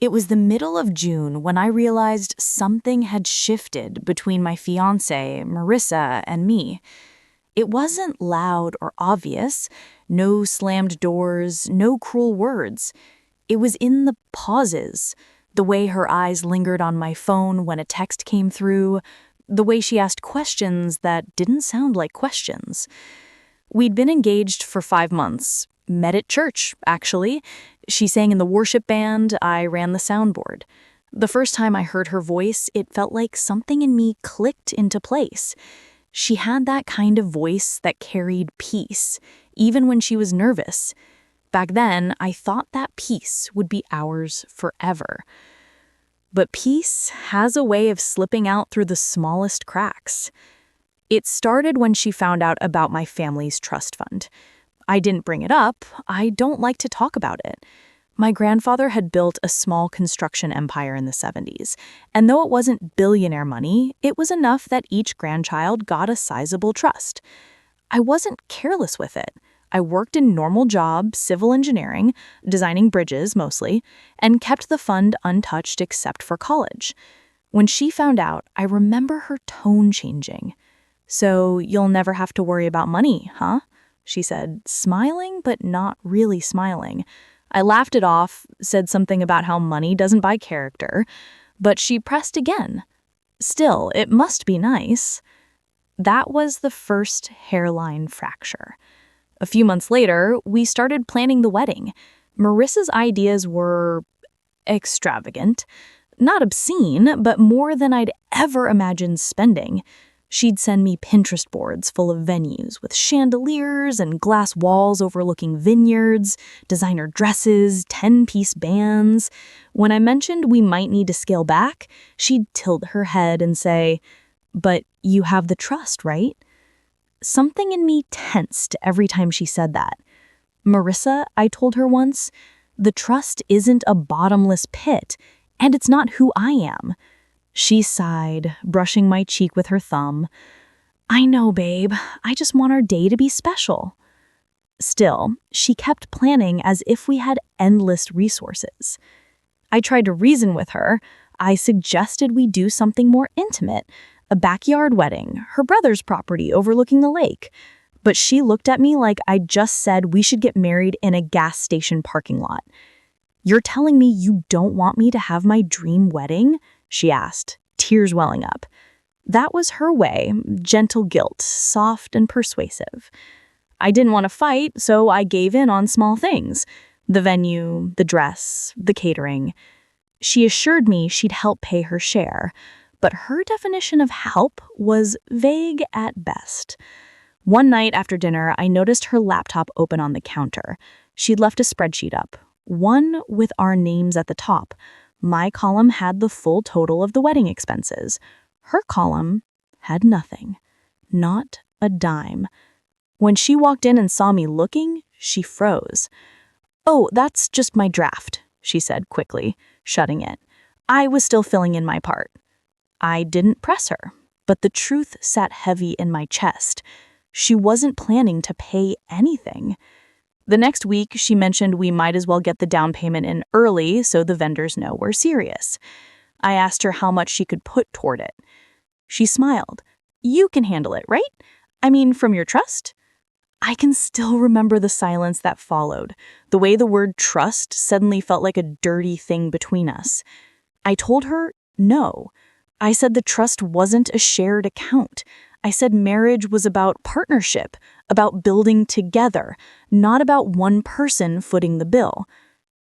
It was the middle of June when I realized something had shifted between my fiancé, Marissa, and me. It wasn't loud or obvious, no slammed doors, no cruel words. It was in the pauses, the way her eyes lingered on my phone when a text came through, the way she asked questions that didn't sound like questions. We'd been engaged for 5 months. Met at church, actually. She sang in the worship band, I ran the soundboard. The first time I heard her voice, it felt like something in me clicked into place. She had that kind of voice that carried peace, even when she was nervous. Back then, I thought that peace would be ours forever. But peace has a way of slipping out through the smallest cracks. It started when she found out about my family's trust fund. I didn't bring it up. I don't like to talk about it. My grandfather had built a small construction empire in the 70s, and though it wasn't billionaire money, it was enough that each grandchild got a sizable trust. I wasn't careless with it. I worked in normal job, civil engineering, designing bridges mostly, and kept the fund untouched except for college. When she found out, I remember her tone changing. "So you'll never have to worry about money, huh?" she said, smiling but not really smiling. I laughed it off, said something about how money doesn't buy character, but she pressed again. "Still, it must be nice." That was the first hairline fracture. A few months later, we started planning the wedding. Marissa's ideas were extravagant. Not obscene, but more than I'd ever imagined spending. She'd send me Pinterest boards full of venues with chandeliers and glass walls overlooking vineyards, designer dresses, 10-piece bands. When I mentioned we might need to scale back, she'd tilt her head and say, "But you have the trust, right?" Something in me tensed every time she said that. "Marissa," I told her once, "the trust isn't a bottomless pit, and it's not who I am." She sighed, brushing my cheek with her thumb. "I know, babe. I just want our day to be special." Still, she kept planning as if we had endless resources. I tried to reason with her. I suggested we do something more intimate, a backyard wedding, her brother's property overlooking the lake. But she looked at me like I'd just said we should get married in a gas station parking lot. "You're telling me you don't want me to have my dream wedding?" she asked, tears welling up. That was her way, gentle guilt, soft and persuasive. I didn't want to fight, so I gave in on small things. The venue, the dress, the catering. She assured me she'd help pay her share, but her definition of help was vague at best. One night after dinner, I noticed her laptop open on the counter. She'd left a spreadsheet up, one with our names at the top. My column had the full total of the wedding expenses. Her column had nothing. Not a dime. When she walked in and saw me looking, she froze. "Oh, that's just my draft," she said quickly, shutting it. I was still filling in my part. I didn't press her, but the truth sat heavy in my chest. She wasn't planning to pay anything. The next week, she mentioned we might as well get the down payment in early so the vendors know we're serious. I asked her how much she could put toward it. She smiled. "You can handle it, right? I mean, from your trust?" I can still remember the silence that followed, the way the word trust suddenly felt like a dirty thing between us. I told her no. I said the trust wasn't a shared account. I said marriage was about partnership, about building together, not about one person footing the bill.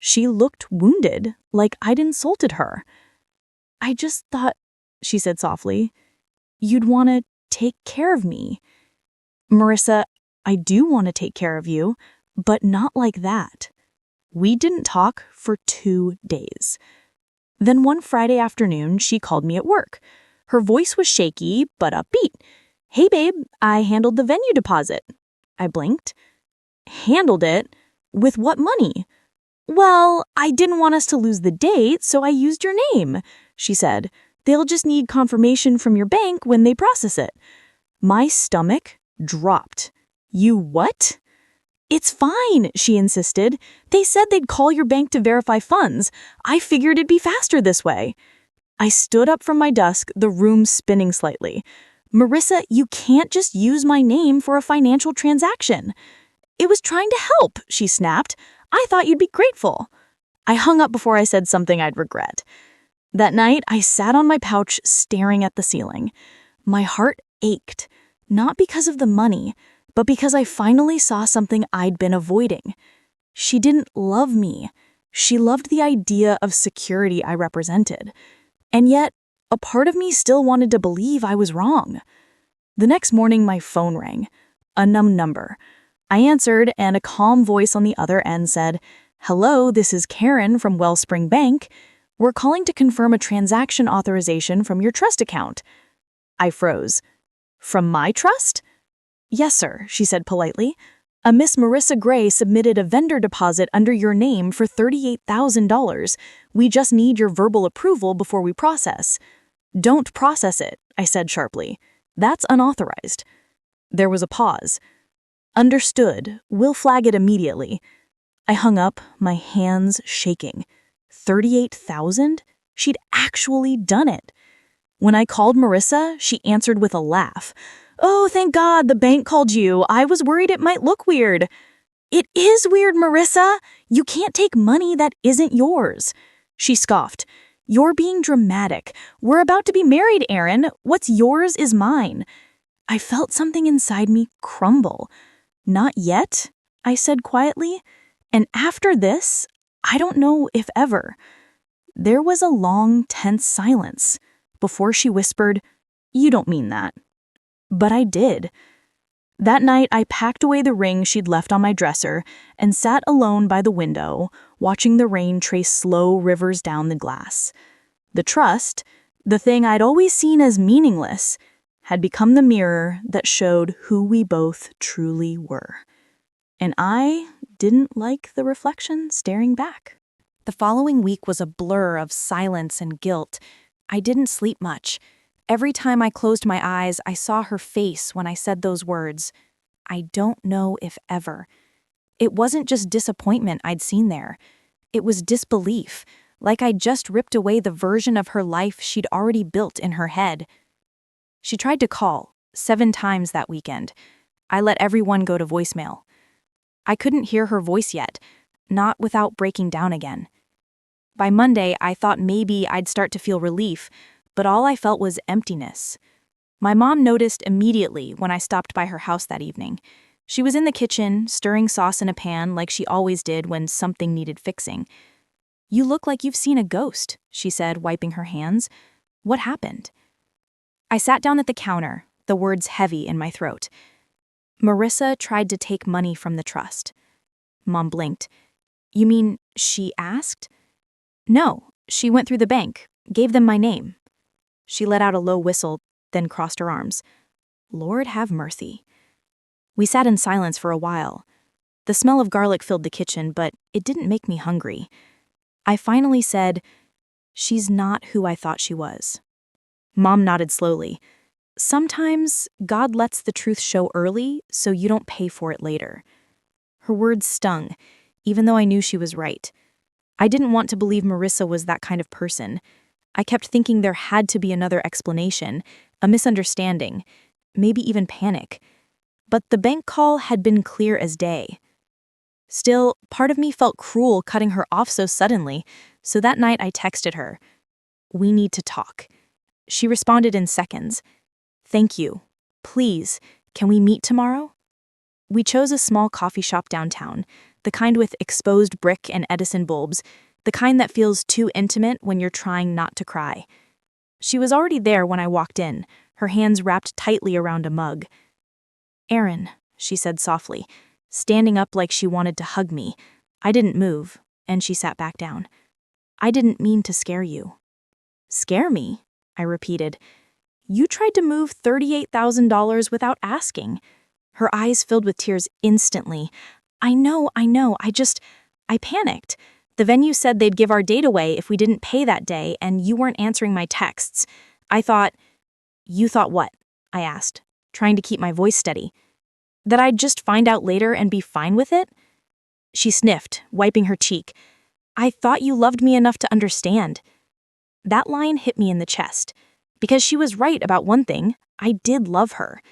She looked wounded, like I'd insulted her. "I just thought," she said softly, "you'd want to take care of me." "Marissa, I do want to take care of you, but not like that." We didn't talk for 2 days. Then one Friday afternoon, she called me at work. Her voice was shaky, but upbeat. "Hey, babe, I handled the venue deposit." I blinked. "Handled it? With what money?" "Well, I didn't want us to lose the date, so I used your name," she said. "They'll just need confirmation from your bank when they process it." My stomach dropped. "You what?" "It's fine," she insisted. "They said they'd call your bank to verify funds. I figured it'd be faster this way." I stood up from my desk, the room spinning slightly. "Marissa, you can't just use my name for a financial transaction." "It was trying to help," she snapped. "I thought you'd be grateful." I hung up before I said something I'd regret. That night, I sat on my couch staring at the ceiling. My heart ached, not because of the money, but because I finally saw something I'd been avoiding. She didn't love me. She loved the idea of security I represented. And yet, a part of me still wanted to believe I was wrong. The next morning, my phone rang. A number. I answered, and a calm voice on the other end said, "Hello, this is Karen from Wellspring Bank. We're calling to confirm a transaction authorization from your trust account." I froze. "From my trust?" "Yes, sir," she said politely. "A Miss Marissa Gray submitted a vendor deposit under your name for $38,000. We just need your verbal approval before we process." "Don't process it," I said sharply. "That's unauthorized." There was a pause. "Understood. We'll flag it immediately." I hung up, my hands shaking. 38,000? She'd actually done it. When I called Marissa, she answered with a laugh. "Oh, thank God the bank called you. I was worried it might look weird." "It is weird, Marissa. You can't take money that isn't yours." She scoffed. "You're being dramatic. We're about to be married, Aaron. What's yours is mine." I felt something inside me crumble. "Not yet," I said quietly. "And after this, I don't know if ever." There was a long, tense silence before she whispered, "You don't mean that." But I did. That night, I packed away the ring she'd left on my dresser and sat alone by the window, watching the rain trace slow rivers down the glass. The trust, the thing I'd always seen as meaningless, had become the mirror that showed who we both truly were. And I didn't like the reflection staring back. The following week was a blur of silence and guilt. I didn't sleep much. Every time I closed my eyes, I saw her face when I said those words. I don't know if ever. It wasn't just disappointment I'd seen there. It was disbelief, like I'd just ripped away the version of her life she'd already built in her head. She tried to call 7 times that weekend. I let everyone go to voicemail. I couldn't hear her voice yet, not without breaking down again. By Monday, I thought maybe I'd start to feel relief, but all I felt was emptiness. My mom noticed immediately when I stopped by her house that evening. She was in the kitchen, stirring sauce in a pan like she always did when something needed fixing. "You look like you've seen a ghost," she said, wiping her hands. "What happened?" I sat down at the counter, the words heavy in my throat. "Marissa tried to take money from the trust." Mom blinked. "You mean she asked?" "No, she went through the bank, gave them my name." She let out a low whistle, then crossed her arms. Lord have mercy. We sat in silence for a while. The smell of garlic filled the kitchen, but it didn't make me hungry. I finally said, "She's not who I thought she was." Mom nodded slowly. "Sometimes God lets the truth show early so you don't pay for it later." Her words stung, even though I knew she was right. I didn't want to believe Marissa was that kind of person. I kept thinking there had to be another explanation, a misunderstanding, maybe even panic. But the bank call had been clear as day. Still, part of me felt cruel cutting her off so suddenly, so that night I texted her, "We need to talk." She responded in seconds. "Thank you. Please, can we meet tomorrow?" We chose a small coffee shop downtown, the kind with exposed brick and Edison bulbs, the kind that feels too intimate when you're trying not to cry. She was already there when I walked in, her hands wrapped tightly around a mug. "Aaron," she said softly, standing up like she wanted to hug me. I didn't move, and she sat back down. "I didn't mean to scare you." "Scare me?" I repeated. "You tried to move $38,000 without asking." Her eyes filled with tears instantly. I know, I panicked. The venue said they'd give our date away if we didn't pay that day, and you weren't answering my texts. I thought." "You thought what?" I asked, trying to keep my voice steady. That I'd just find out later and be fine with it? She sniffed, wiping her cheek. I thought you loved me enough to understand. That line hit me in the chest. Because she was right about one thing, I did love her.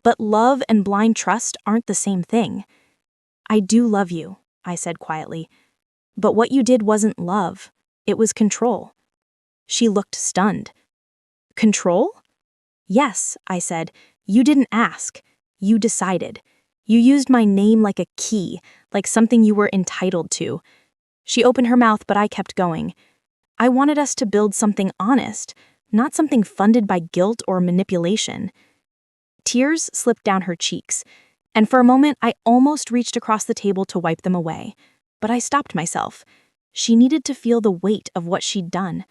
But love and blind trust aren't the same thing. I do love you, I said quietly. But what you did wasn't love. It was control. She looked stunned. Control? Yes, I said. You didn't ask. You decided. You used my name like a key, like something you were entitled to. She opened her mouth, but I kept going. I wanted us to build something honest, not something funded by guilt or manipulation. Tears slipped down her cheeks, and for a moment I almost reached across the table to wipe them away. But I stopped myself. She needed to feel the weight of what she'd done.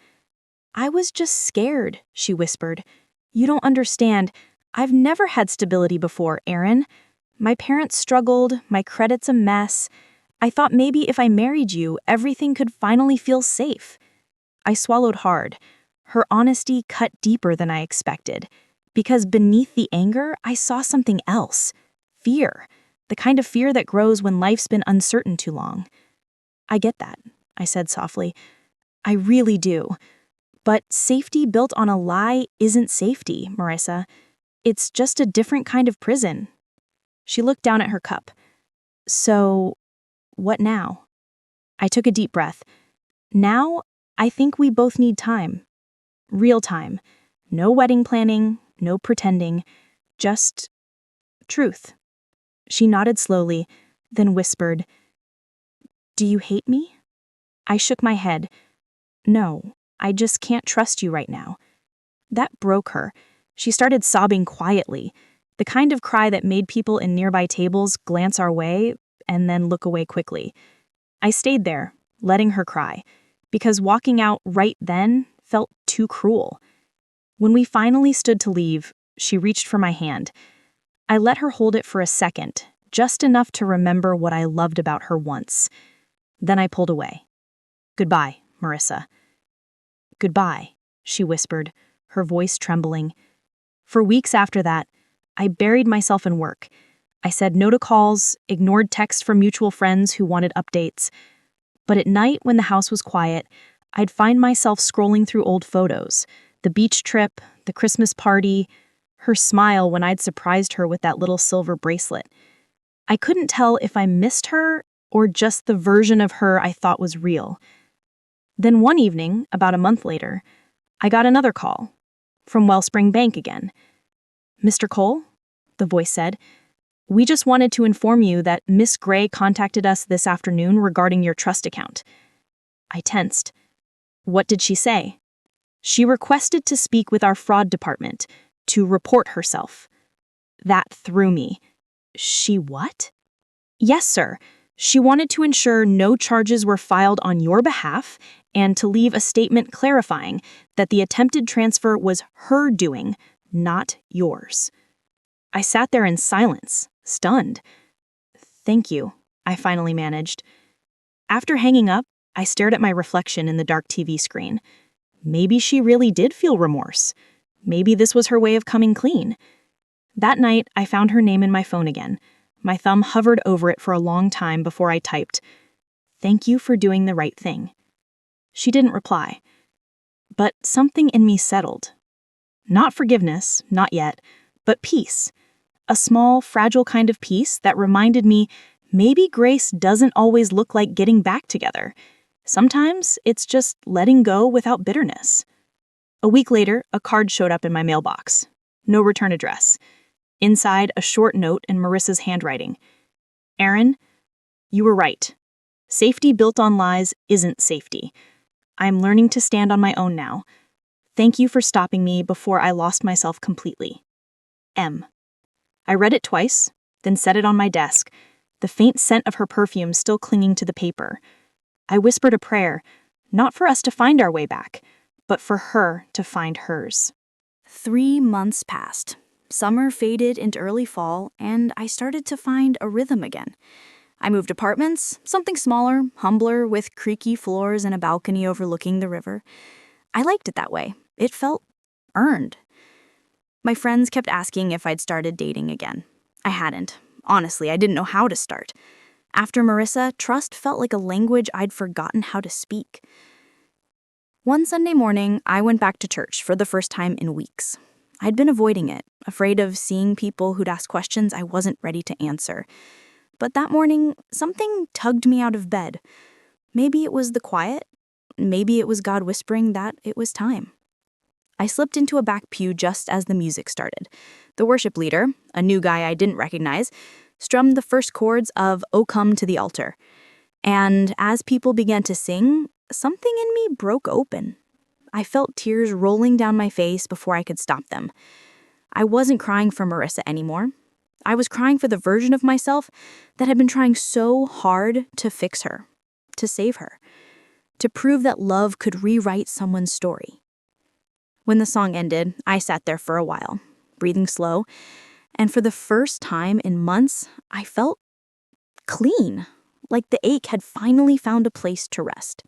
I was just scared, she whispered. You don't understand. I've never had stability before, Aaron. My parents struggled, my credit's a mess. I thought maybe if I married you, everything could finally feel safe. I swallowed hard. Her honesty cut deeper than I expected. Because beneath the anger, I saw something else. Fear. The kind of fear that grows when life's been uncertain too long. I get that, I said softly. I really do. But safety built on a lie isn't safety, Marissa. It's just a different kind of prison. She looked down at her cup. So, what now? I took a deep breath. Now, I think we both need time. Real time. No wedding planning, no pretending, just truth. She nodded slowly, then whispered, Do you hate me? I shook my head. No, I just can't trust you right now. That broke her. She started sobbing quietly, the kind of cry that made people in nearby tables glance our way and then look away quickly. I stayed there, letting her cry, because walking out right then felt too cruel. When we finally stood to leave, she reached for my hand. I let her hold it for a second, just enough to remember what I loved about her once. Then I pulled away. Goodbye, Marissa. Goodbye, she whispered, her voice trembling. For weeks after that, I buried myself in work. I said no to calls, ignored texts from mutual friends who wanted updates. But at night, when the house was quiet, I'd find myself scrolling through old photos. The beach trip, the Christmas party, her smile when I'd surprised her with that little silver bracelet. I couldn't tell if I missed her or just the version of her I thought was real. Then one evening, about a month later, I got another call. From Wellspring Bank again. Mr. Cole, the voice said, we just wanted to inform you that Miss Gray contacted us this afternoon regarding your trust account. I tensed. What did she say? She requested to speak with our fraud department, to report herself. That threw me. She what? Yes, sir. She wanted to ensure no charges were filed on your behalf and to leave a statement clarifying that the attempted transfer was her doing, not yours. I sat there in silence, stunned. Thank you, I finally managed. After hanging up, I stared at my reflection in the dark TV screen. Maybe she really did feel remorse. Maybe this was her way of coming clean. That night, I found her name in my phone again. My thumb hovered over it for a long time before I typed, "Thank you for doing the right thing." She didn't reply. But something in me settled. Not forgiveness, not yet, but peace. A small, fragile kind of peace that reminded me maybe grace doesn't always look like getting back together. Sometimes it's just letting go without bitterness. A week later, a card showed up in my mailbox. No return address. Inside, a short note in Marissa's handwriting. Aaron, you were right. Safety built on lies isn't safety. I'm learning to stand on my own now. Thank you for stopping me before I lost myself completely. M. I read it twice, then set it on my desk, the faint scent of her perfume still clinging to the paper. I whispered a prayer, not for us to find our way back, but for her to find hers. 3 months passed. Summer faded into early fall, and I started to find a rhythm again. I moved apartments, something smaller, humbler, with creaky floors and a balcony overlooking the river. I liked it that way. It felt earned. My friends kept asking if I'd started dating again. I hadn't. Honestly, I didn't know how to start. After Marissa, trust felt like a language I'd forgotten how to speak. One Sunday morning, I went back to church for the first time in weeks. I'd been avoiding it, afraid of seeing people who'd ask questions I wasn't ready to answer. But that morning, something tugged me out of bed. Maybe it was the quiet. Maybe it was God whispering that it was time. I slipped into a back pew just as the music started. The worship leader, a new guy I didn't recognize, strummed the first chords of "O Come to the Altar." And as people began to sing, something in me broke open. I felt tears rolling down my face before I could stop them. I wasn't crying for Marissa anymore. I was crying for the version of myself that had been trying so hard to fix her, to save her, to prove that love could rewrite someone's story. When the song ended, I sat there for a while, breathing slow, and for the first time in months, I felt clean, like the ache had finally found a place to rest.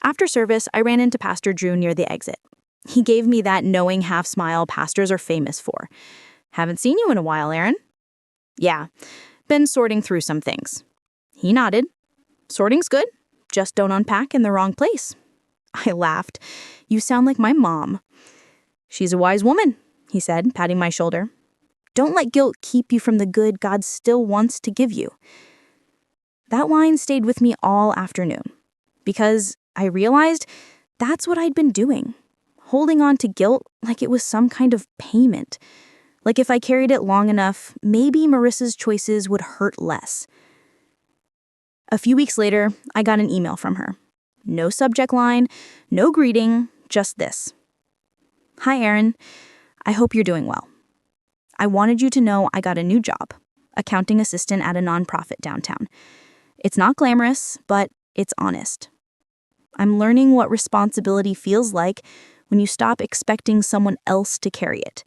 After service, I ran into Pastor Drew near the exit. He gave me that knowing half smile pastors are famous for. "Haven't seen you in a while, Aaron." "Yeah, been sorting through some things." He nodded. "Sorting's good, just don't unpack in the wrong place." I laughed. "You sound like my mom." "She's a wise woman," he said, patting my shoulder. "Don't let guilt keep you from the good God still wants to give you." That line stayed with me all afternoon, because I realized that's what I'd been doing, holding on to guilt like it was some kind of payment. Like if I carried it long enough, maybe Marissa's choices would hurt less. A few weeks later, I got an email from her. No subject line, no greeting, just this. "Hi, Aaron. I hope you're doing well. I wanted you to know I got a new job, accounting assistant at a nonprofit downtown. It's not glamorous, but it's honest. I'm learning what responsibility feels like when you stop expecting someone else to carry it.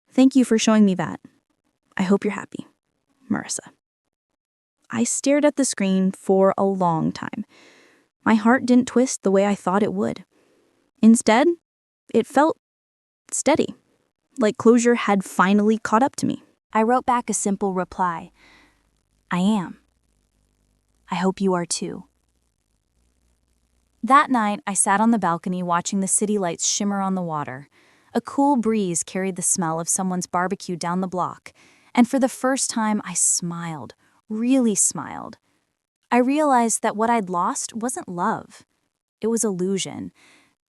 Thank you for showing me that. I hope you're happy. Marissa." I stared at the screen for a long time. My heart didn't twist the way I thought it would. Instead, it felt steady, like closure had finally caught up to me. I wrote back a simple reply. "I am. I hope you are too." That night, I sat on the balcony watching the city lights shimmer on the water. A cool breeze carried the smell of someone's barbecue down the block, and for the first time, I smiled, really smiled. I realized that what I'd lost wasn't love. It was illusion,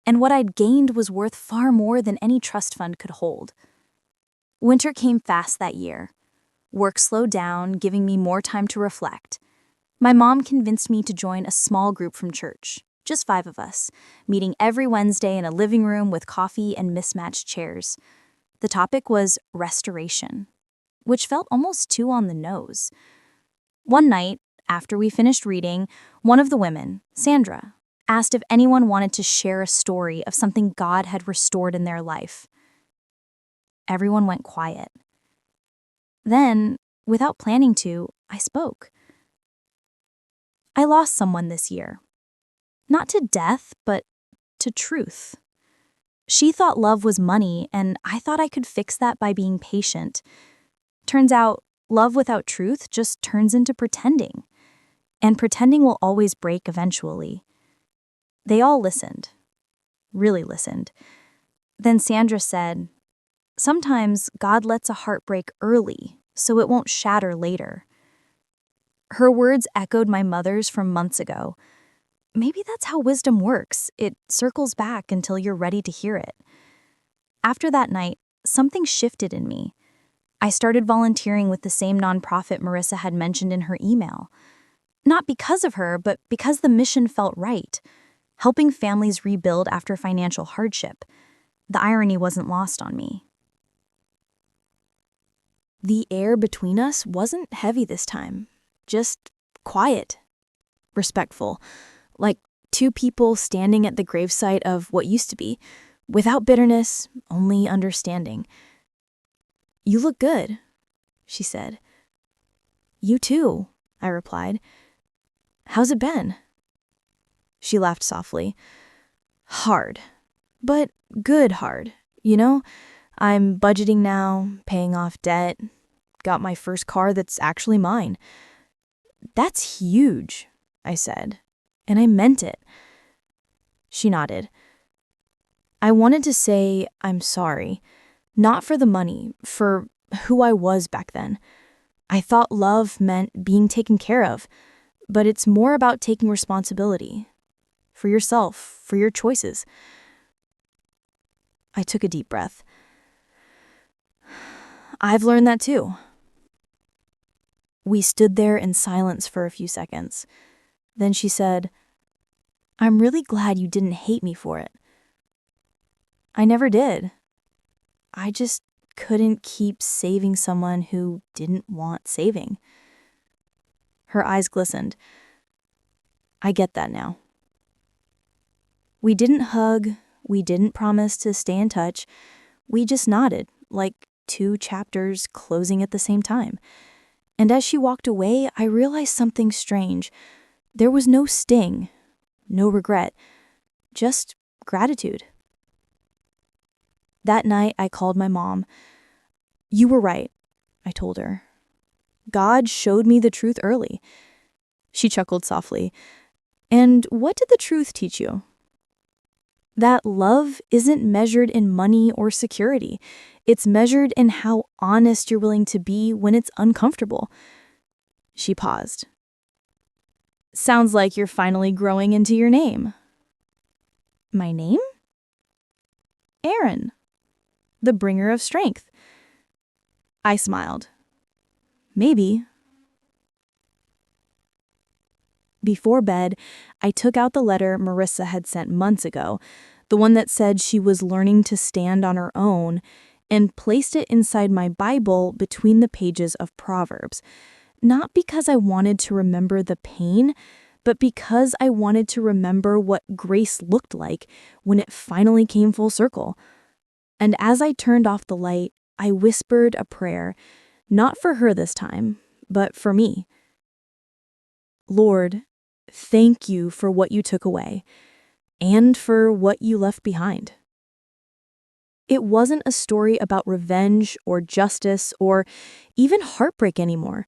and what I'd gained was worth far more than any trust fund could hold. Winter came fast that year. Work slowed down, giving me more time to reflect. My mom convinced me to join a small group from church, just 5 of us, meeting every Wednesday in a living room with coffee and mismatched chairs. The topic was restoration, which felt almost too on the nose. One night, after we finished reading, one of the women, Sandra, asked if anyone wanted to share a story of something God had restored in their life. Everyone went quiet. Then, without planning to, I spoke. I lost someone this year. Not to death, but to truth. She thought love was money, and I thought I could fix that by being patient. Turns out, love without truth just turns into pretending. And pretending will always break eventually. They all listened. Really listened. Then Sandra said, "Sometimes God lets a heart break early, so it won't shatter later." Her words echoed my mother's from months ago. Maybe that's how wisdom works. It circles back until you're ready to hear it. After that night, something shifted in me. I started volunteering with the same nonprofit Marissa had mentioned in her email. Not because of her, but because the mission felt right. Helping families rebuild after financial hardship. The irony wasn't lost on me. The air between us wasn't heavy this time. Just quiet. Respectful. Like 2 people standing at the gravesite of what used to be, without bitterness, only understanding. "You look good," she said. "You too," I replied. "How's it been?" She laughed softly. "Hard. But good hard, you know? I'm budgeting now, paying off debt, got my first car that's actually mine. That's huge, I said, and I meant it. She nodded. I wanted to say I'm sorry, not for the money, for who I was back then. I thought love meant being taken care of, but it's more about taking responsibility for yourself, for your choices. I took a deep breath. I've learned that too. We stood there in silence for a few seconds. Then she said, I'm really glad you didn't hate me for it. I never did. I just couldn't keep saving someone who didn't want saving. Her eyes glistened. I get that now. We didn't hug. We didn't promise to stay in touch. We just nodded, like two chapters closing at the same time. And as she walked away, I realized something strange. There was no sting, no regret, just gratitude. That night, I called my mom. You were right, I told her. God showed me the truth early. She chuckled softly. And what did the truth teach you? That love isn't measured in money or security. It's measured in how honest you're willing to be when it's uncomfortable. She paused. Sounds like you're finally growing into your name. My name? Aaron, the bringer of strength. I smiled. Maybe. Before bed, I took out the letter Marissa had sent months ago, the one that said she was learning to stand on her own, and placed it inside my Bible between the pages of Proverbs. Not because I wanted to remember the pain, but because I wanted to remember what grace looked like when it finally came full circle. And as I turned off the light, I whispered a prayer, not for her this time, but for me. Lord, thank you for what you took away, and for what you left behind. It wasn't a story about revenge or justice or even heartbreak anymore.